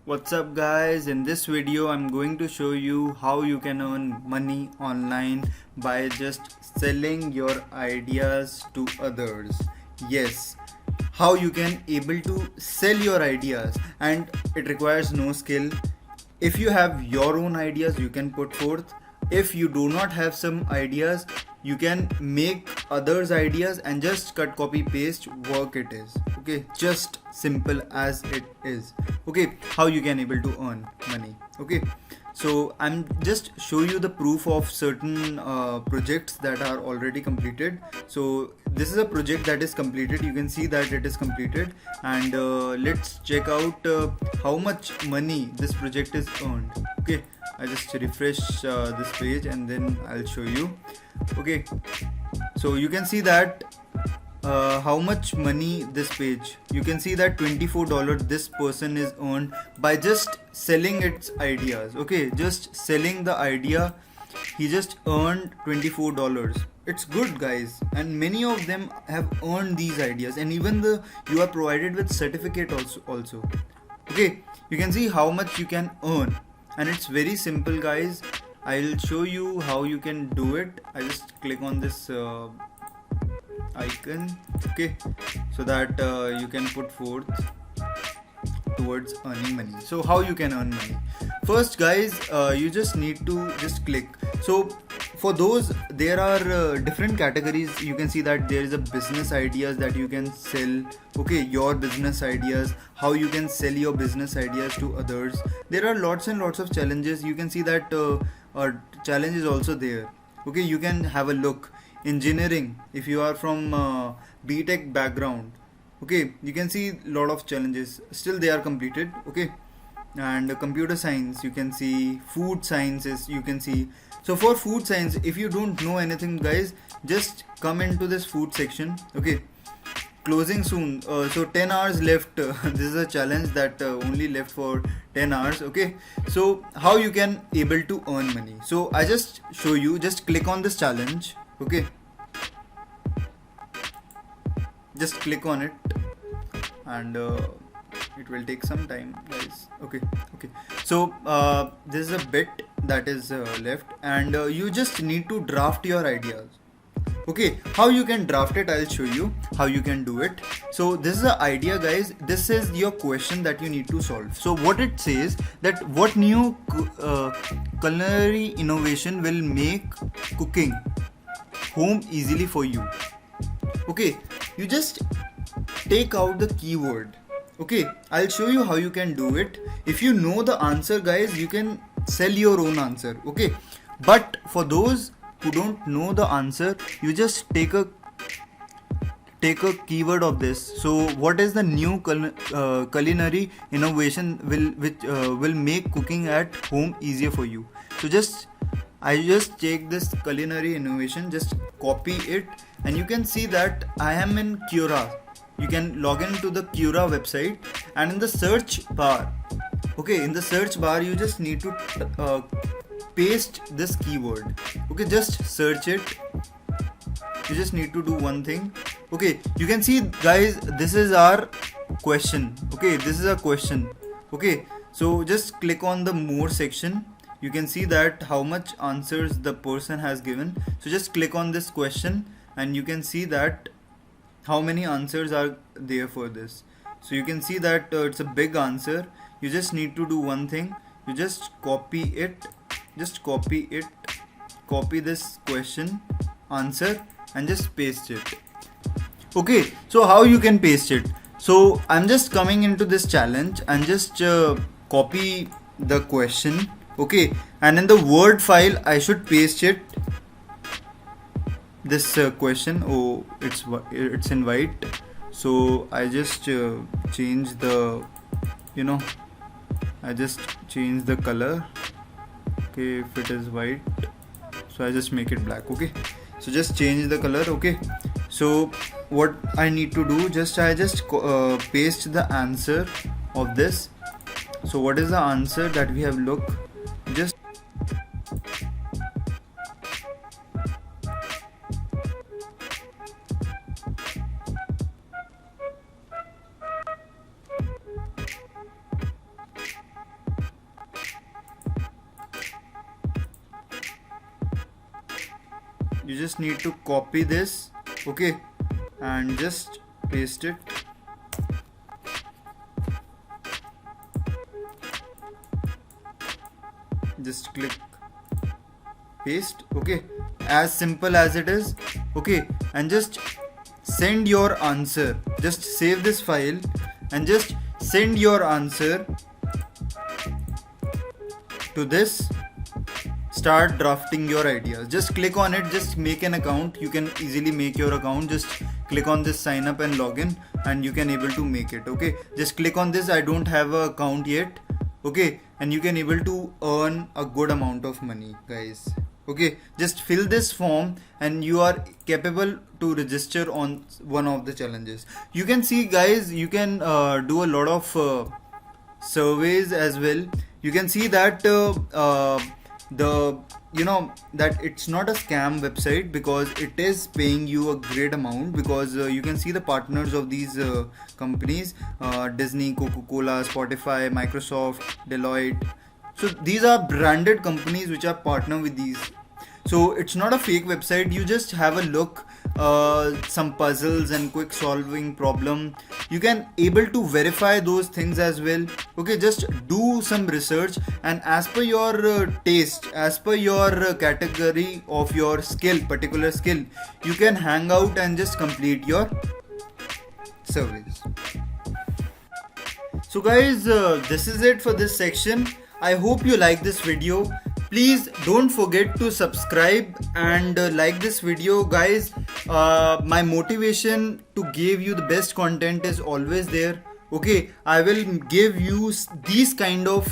What's up guys, in this video I'm going to show you how you can earn money online by just selling your ideas to others. Yes, how you can able to sell your ideas, and it requires no skill. If you have your own ideas you can put forth. If you do not have some ideas, you can make others ideas and just cut copy paste work it is. Okay, just simple as it is. Okay, how you can able to earn money. Okay, so I'm just show you the proof of certain projects that are already completed. So this is a project that is completed. You can see that it is completed, and let's check out how much money this project is earned. Okay, I just refresh this page and then I'll show you. Okay, so you can see that how much money this page. You can see that $24 this person is earned by just selling its ideas. Okay, just selling the idea, he just earned $24. It's good guys, and many of them have earned these ideas, and even the you are provided with certificate also. Okay, you can see how much you can earn, and it's very simple guys. I'll show you how you can do it. I just click on this icon, okay, so that you can put forth towards earning money. So how you can earn money? First guys, you just need to just click. So for those, there are different categories. You can see that there is a business ideas that you can sell. Okay, your business ideas, how you can sell your business ideas to others. There are lots and lots of challenges. You can see that challenge is also there. Okay, you can have a look. Engineering, if you are from BTech background, okay, you can see lot of challenges, still they are completed. Okay, and computer science, you can see food sciences, you can see. So for food science, if you don't know anything guys, just come into this food section. Okay, closing soon, so 10 hours left. This is a challenge that only left for 10 hours. Okay, so how you can able to earn money? So I just show you, just click on this challenge. Okay, just click on it, and it will take some time guys. Okay, so this is a bit that is left, and you just need to draft your ideas. Okay, how you can draft it, I'll show you how you can do it. So this is the idea guys, this is your question that you need to solve. So what it says, that what new culinary innovation will make cooking home easily for you. Okay, you just take out the keyword. Okay, I'll show you how you can do it. If you know the answer guys, you can sell your own answer. Okay, but for those who don't know the answer, you just take a keyword of this. So what is the new culinary innovation which will make cooking at home easier for you? So I just take this culinary innovation, just copy it, and you can see that I am in Quora. You can log into the Quora website, and in the search bar, okay, in the search bar you just need to paste this keyword. Okay, just search it. You just need to do one thing. Okay, you can see guys, this is our question. Okay, this is a question. Okay, so just click on the more section. You can see that how much answers the person has given. So just click on this question, and you can see that how many answers are there for this. So you can see that it's a big answer. You just need to do one thing. You just copy it, copy this question answer, and just paste it. Okay, so how you can paste it? So I'm just coming into this challenge and just copy the question. Okay, and in the word file I should paste it, this question. Oh, it's in white, so I just change the, I just change the color. Okay, if it is white, so I just make it black. Okay, so just change the color. Okay, so what I need to do, I just paste the answer of this. So what is the answer that we have? Look, just you just need to copy this, okay, and just paste it. Just click paste, okay, as simple as it is, okay, and just send your answer. Just save this file and just send your answer to this. Start drafting your ideas. Just click on it, just make an account. You can easily make your account. Just click on this sign up and login and you can able to make it, okay. Just click on this, I don't have an account yet, okay, and you can able to earn a good amount of money, guys, okay. Just fill this form and you are capable to register on one of the challenges. You can see, guys, you can do a lot of surveys as well. You can see that the that it's not a scam website, because it is paying you a great amount, because you can see the partners of these companies, Disney, Coca-Cola, Spotify, Microsoft, Deloitte. So these are branded companies which are partner with these. So it's not a fake website. You just have a look, some puzzles and quick solving problem. You can able to verify those things as well, okay. Just do some research, and as per your taste, as per your category of your skill, particular skill, you can hang out and just complete your surveys. So guys, this is it for this section. I hope you like this video. Please don't forget to subscribe and like this video, guys. My motivation to give you the best content is always there, okay. I will give you these kind of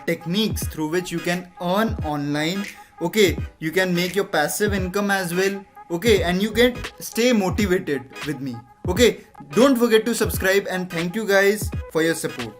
techniques through which you can earn online, okay. You can make your passive income as well, okay, and you can stay motivated with me, okay. Don't forget to subscribe, and thank you guys for your support.